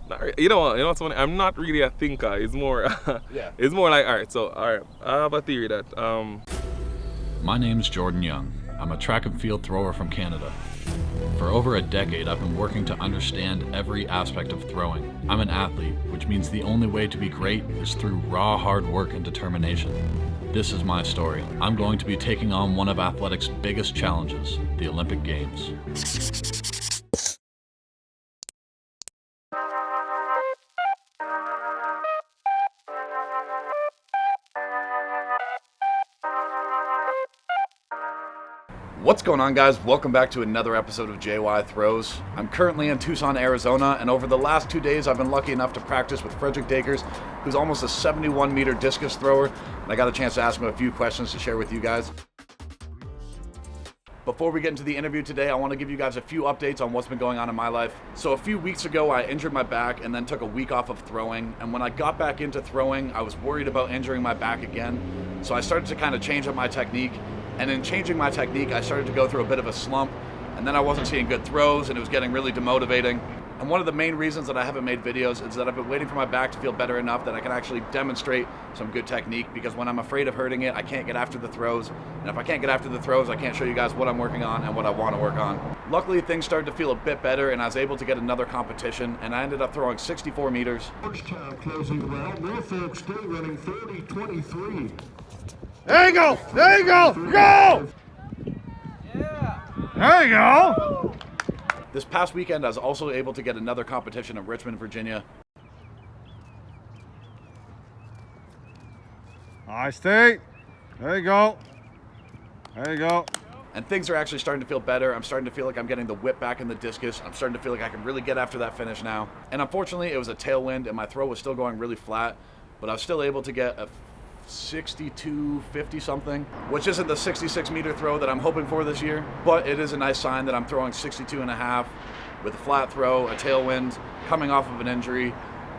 You know what? You know what's funny? I'm not really a thinker. It's more, Yeah. it's more like, all right. I have a theory that, My name's Jordan Young. I'm a track and field thrower from Canada. For over a decade, I've been working to understand every aspect of throwing. I'm an athlete, which means the only way to be great is through raw hard work and determination. This is my story. I'm going to be taking on one of athletics' biggest challenges, the Olympic Games. What's going on, guys? Welcome back to another episode of JY Throws. I'm currently in Tucson, Arizona, and over the last 2 days I've been lucky enough to practice with Fedrick Dacres, who's almost a 71-meter discus thrower, and I got a chance to ask him a few questions to share with you guys. Before we get into the interview today, I want to give you guys a few updates on what's been going on in my life. So a few weeks ago, I injured my back and then took a week off of throwing, and when I got back into throwing, I was worried about injuring my back again, so I started to kind of change up my technique. And in changing my technique, I started to go through a bit of a slump, and then I wasn't seeing good throws, and it was getting really demotivating. And one of the main reasons that I haven't made videos is that I've been waiting for my back to feel better enough that I can actually demonstrate some good technique, because when I'm afraid of hurting it, I can't get after the throws. And if I can't get after the throws, I can't show you guys what I'm working on and what I want to work on. Luckily, things started to feel a bit better, and I was able to get another competition, and I ended up throwing 64 meters. First time closing the round, Norfolk State running 30-23. There you go! There you go! Go! Yeah! There you go! This past weekend, I was also able to get another competition in Richmond, Virginia. High state. There you go. There you go. And things are actually starting to feel better. I'm starting to feel like I'm getting the whip back in the discus. I'm starting to feel like I can really get after that finish now. And unfortunately, it was a tailwind, and my throw was still going really flat, but I was still able to get a 62-50 something, which isn't the 66 meter throw that I'm hoping for this year, but it is a nice sign that I'm throwing 62 and a half with a flat throw, a tailwind, coming off of an injury,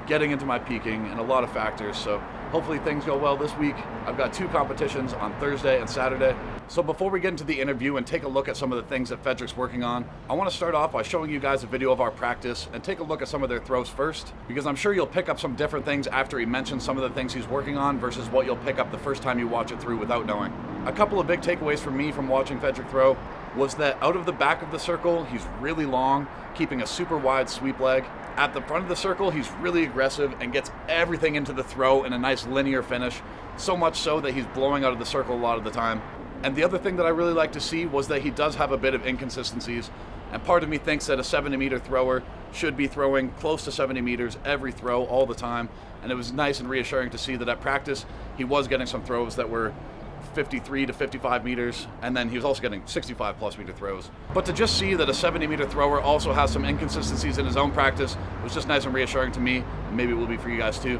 getting into my peaking, and a lot of factors. So hopefully things go well this week. I've got 2 competitions on Thursday and Saturday. So before we get into the interview and take a look at some of the things that Fedrick's working on, I want to start off by showing you guys a video of our practice and take a look at some of their throws first, because I'm sure you'll pick up some different things after he mentions some of the things he's working on versus what you'll pick up the first time you watch it through without knowing. A couple of big takeaways for me from watching Fedrick throw was that out of the back of the circle, he's really long, keeping a super wide sweep leg. At the front of the circle, he's really aggressive and gets everything into the throw in a nice linear finish, so much so that he's blowing out of the circle a lot of the time. And the other thing that I really like to see was that he does have a bit of inconsistencies, and part of me thinks that a 70-meter thrower should be throwing close to 70 meters every throw all the time, and it was nice and reassuring to see that at practice he was getting some throws that were 53 to 55 meters, and then he was also getting 65 plus meter throws. But to just see that a 70-meter thrower also has some inconsistencies in his own practice was just nice and reassuring to me, and maybe it will be for you guys too.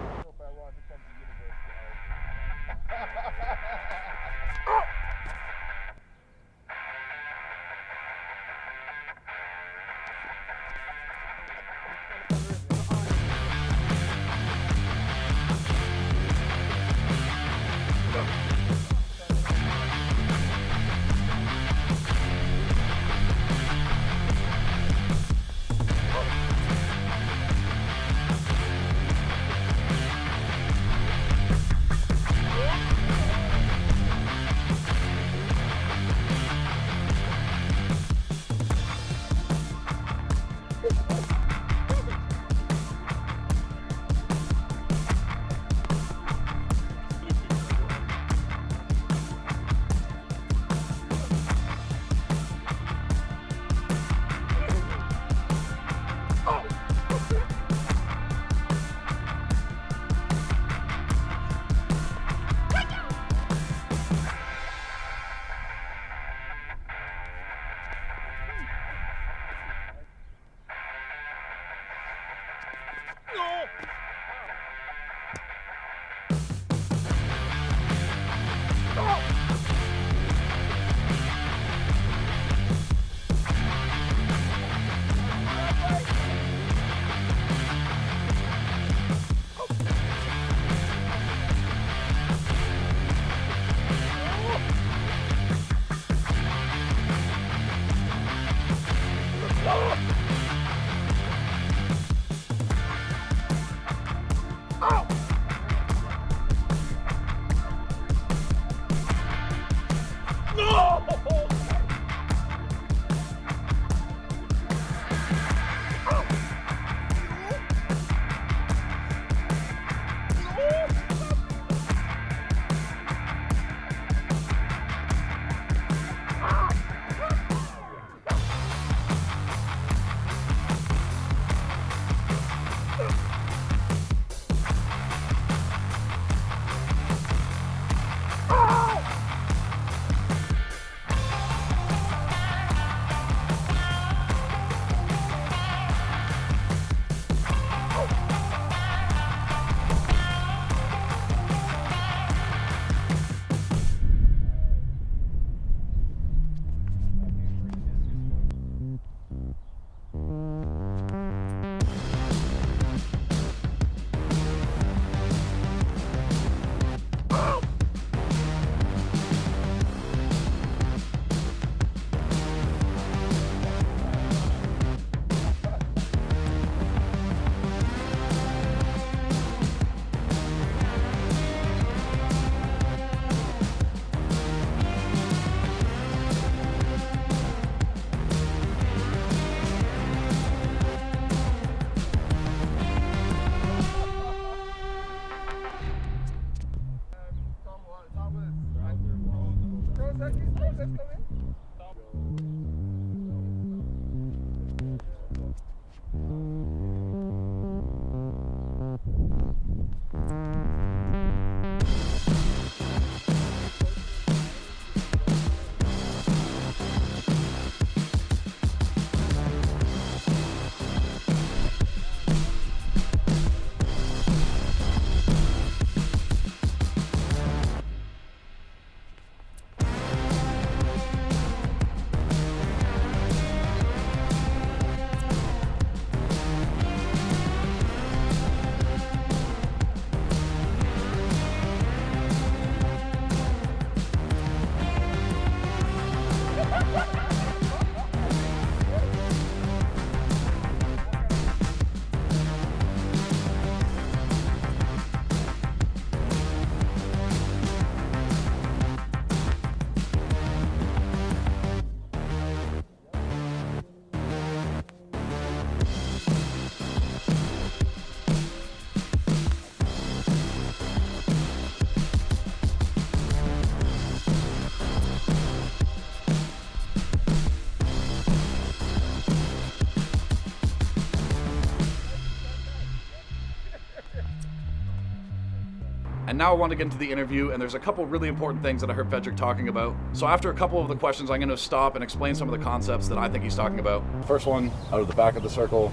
And now I want to get into the interview, and there's a couple really important things that I heard Fedrick talking about. So after a couple of the questions, I'm going to stop and explain some of the concepts that I think he's talking about. First one, out of the back of the circle,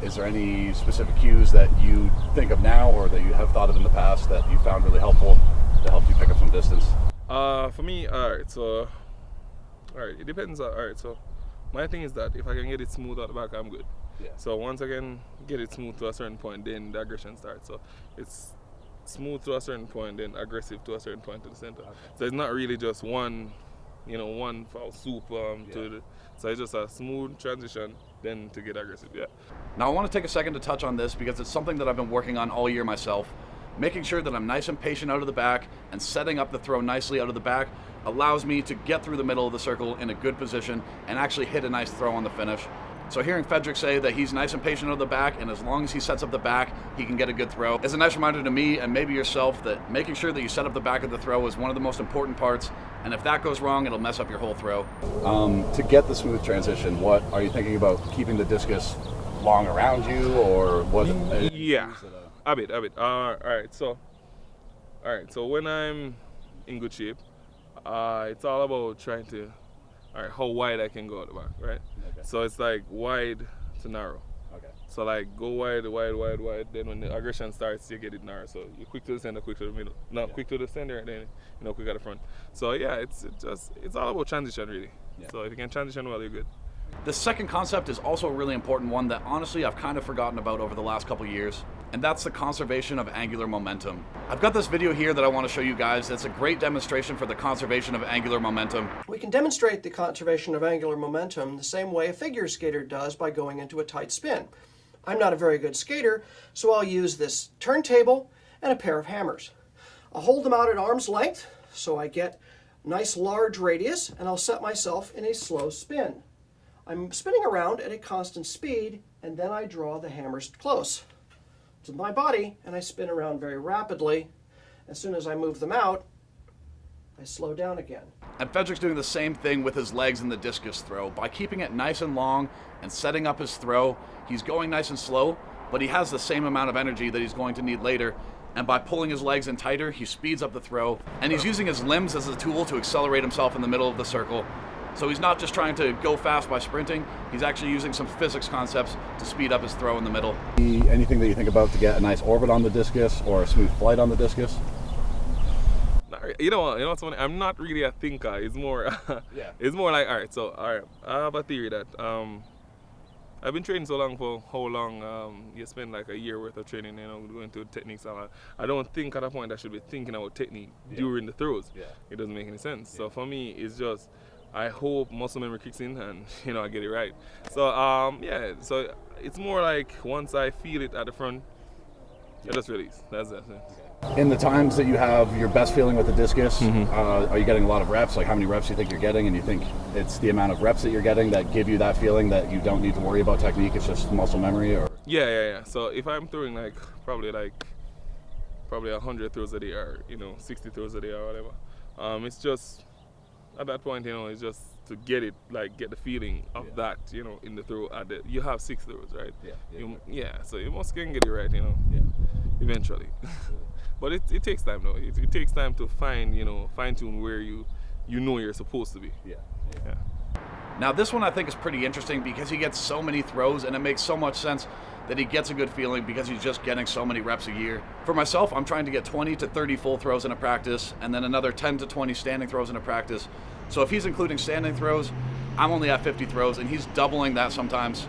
is there any specific cues that you think of now or that you have thought of in the past that you found really helpful to help you pick up some distance? For me, alright, it depends. Alright, so my thing is that if I can get it smooth out the back, I'm good. Yeah. So once I can get it smooth to a certain point, then the aggression starts. So it's smooth to a certain point, then aggressive to a certain point to the center. Okay. So it's not really just one foul swoop to the, so it's just a smooth transition, then to get aggressive, yeah. Now I want to take a second to touch on this because it's something that I've been working on all year myself. Making sure that I'm nice and patient out of the back and setting up the throw nicely out of the back allows me to get through the middle of the circle in a good position and actually hit a nice throw on the finish. So hearing Fedrick say that he's nice and patient out of the back, and as long as he sets up the back, he can get a good throw, is a nice reminder to me and maybe yourself that making sure that you set up the back of the throw is one of the most important parts, and if that goes wrong, it'll mess up your whole throw. To get the smooth transition, what are you thinking about? Keeping the discus long around you, or what? Yeah, a bit. All right, so when I'm in good shape, it's all about trying to, how wide I can go at the back, right? Okay. So it's like wide to narrow. Okay. So like go wide, then when the aggression starts, you get it narrow. So you're quick to the center, quick to the middle. No, quick to the center, then quick at the front. So yeah, it's all about transition really. Yeah. So if you can transition well, you're good. The second concept is also a really important one that honestly I've kind of forgotten about over the last couple years, and that's the conservation of angular momentum. I've got this video here that I want to show you guys that's a great demonstration for the conservation of angular momentum. We can demonstrate the conservation of angular momentum the same way a figure skater does by going into a tight spin. I'm not a very good skater, so I'll use this turntable and a pair of hammers. I'll hold them out at arm's length so I get a nice large radius, and I'll set myself in a slow spin. I'm spinning around at a constant speed, and then I draw the hammers close to my body, and I spin around very rapidly. As soon as I move them out, I slow down again. And Fedrick's doing the same thing with his legs in the discus throw. By keeping it nice and long and setting up his throw, he's going nice and slow, but he has the same amount of energy that he's going to need later. And by pulling his legs in tighter, he speeds up the throw, and he's using his limbs as a tool to accelerate himself in the middle of the circle. So he's not just trying to go fast by sprinting, he's actually using some physics concepts to speed up his throw in the middle. Anything that you think about to get a nice orbit on the discus or a smooth flight on the discus? You know what's funny? I'm not really a thinker. It's more, it's more like, I have a theory that I've been training so long for how long you spend like a year worth of training, going through techniques. I don't think at a point I should be thinking about technique during the throws. Yeah. It doesn't make any sense. So for me, it's just, I hope muscle memory kicks in and I get it right. So so it's more like once I feel it at the front, I just release. That's it. In the times that you have your best feeling with the discus, are you getting a lot of reps? Like how many reps do you think you're getting, and you think it's the amount of reps that you're getting that give you that feeling that you don't need to worry about technique, it's just muscle memory? Or Yeah. So if I'm throwing probably 100 throws a day or 60 throws a day or whatever, it's just at that point, it's just to get it, like get the feeling of that, in the throw. You have 6 throws, right? So you must get it right, eventually. But it takes time, though. It takes time to fine tune where you're supposed to be. Yeah. Now this one I think is pretty interesting because he gets so many throws, and it makes so much sense that he gets a good feeling because he's just getting so many reps a year. For myself, I'm trying to get 20 to 30 full throws in a practice, and then another 10 to 20 standing throws in a practice. So if he's including standing throws, I'm only at 50 throws, and he's doubling that sometimes.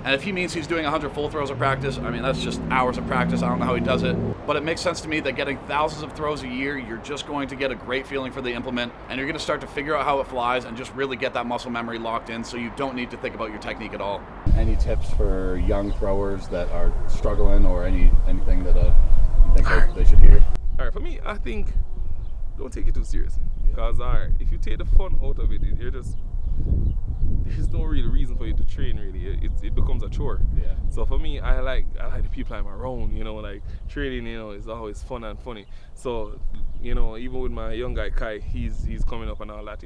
And if he means he's doing 100 full throws of practice, I mean, that's just hours of practice. I don't know how he does it. But it makes sense to me that getting thousands of throws a year, you're just going to get a great feeling for the implement, and you're going to start to figure out how it flies and just really get that muscle memory locked in, so you don't need to think about your technique at all. Any tips for young throwers that are struggling, or anything that you think they should hear? All right, for me, I think don't take it too seriously. Because, if you take the fun out of it, there's no real reason for you to train, really. It becomes a chore. Yeah. So for me, I like the people I'm around, like training, is always fun and funny. So, even with my young guy Kai, he's coming up and all that,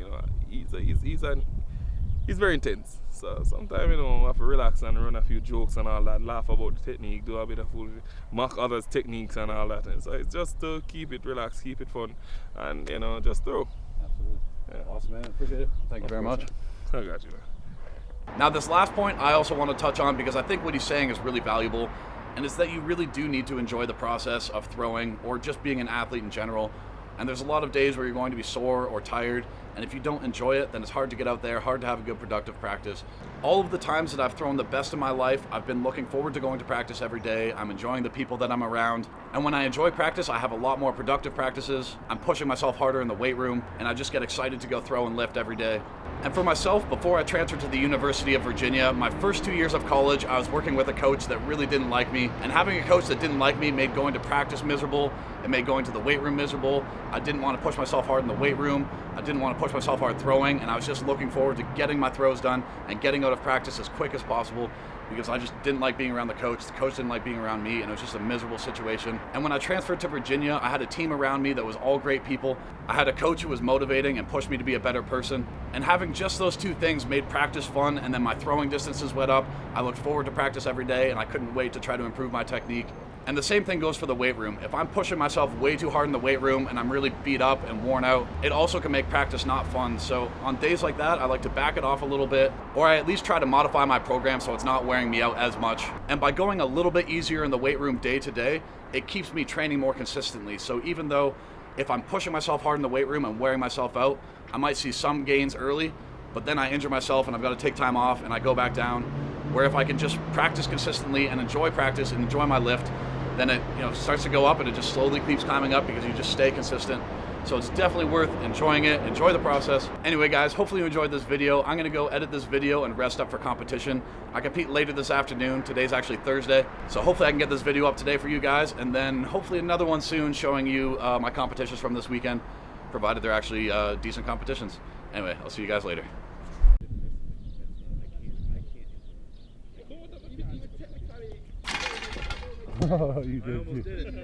he's very intense. So sometimes, I have to relax and run a few jokes and all that, laugh about the technique, do a bit of food, mock others' techniques and all that. And so it's just to keep it relaxed, keep it fun, and just throw. Absolutely. Yeah. Awesome, man. Appreciate it. Thank you very much. I got you, man. Now, this last point I also want to touch on because I think what he's saying is really valuable, and it's that you really do need to enjoy the process of throwing or just being an athlete in general. And there's a lot of days where you're going to be sore or tired, and if you don't enjoy it, then it's hard to get out there, hard to have a good productive practice. All of the times that I've thrown the best of my life, I've been looking forward to going to practice every day. I'm enjoying the people that I'm around. And when I enjoy practice, I have a lot more productive practices. I'm pushing myself harder in the weight room, and I just get excited to go throw and lift every day. And for myself, before I transferred to the University of Virginia, my first 2 years of college, I was working with a coach that really didn't like me. And having a coach that didn't like me made going to practice miserable. It made going to the weight room miserable. I didn't want to push myself hard in the weight room. I didn't want to push myself hard throwing, and I was just looking forward to getting my throws done and getting out of practice as quick as possible because I just didn't like being around the coach didn't like being around me, and it was just a miserable situation. And when I transferred to Virginia, I had a team around me that was all great people. I had a coach who was motivating and pushed me to be a better person. And having just those two things made practice fun, and then my throwing distances went up. I looked forward to practice every day, and I couldn't wait to try to improve my technique. And the same thing goes for the weight room. If I'm pushing myself way too hard in the weight room and I'm really beat up and worn out, it also can make practice not fun. So on days like that, I like to back it off a little bit, or I at least try to modify my program so it's not wearing me out as much. And by going a little bit easier in the weight room day to day, it keeps me training more consistently. So even though if I'm pushing myself hard in the weight room and wearing myself out, I might see some gains early, but then I injure myself and I've got to take time off and I go back down. Where if I can just practice consistently and enjoy practice and enjoy my lift, then it starts to go up and it just slowly keeps climbing up because you just stay consistent. So it's definitely worth enjoying it, enjoy the process. Anyway guys, hopefully you enjoyed this video. I'm gonna go edit this video and rest up for competition. I compete later this afternoon. Today's actually Thursday. So hopefully I can get this video up today for you guys, and then hopefully another one soon showing you my competitions from this weekend, provided they're actually decent competitions. Anyway, I'll see you guys later. Oh, you did too.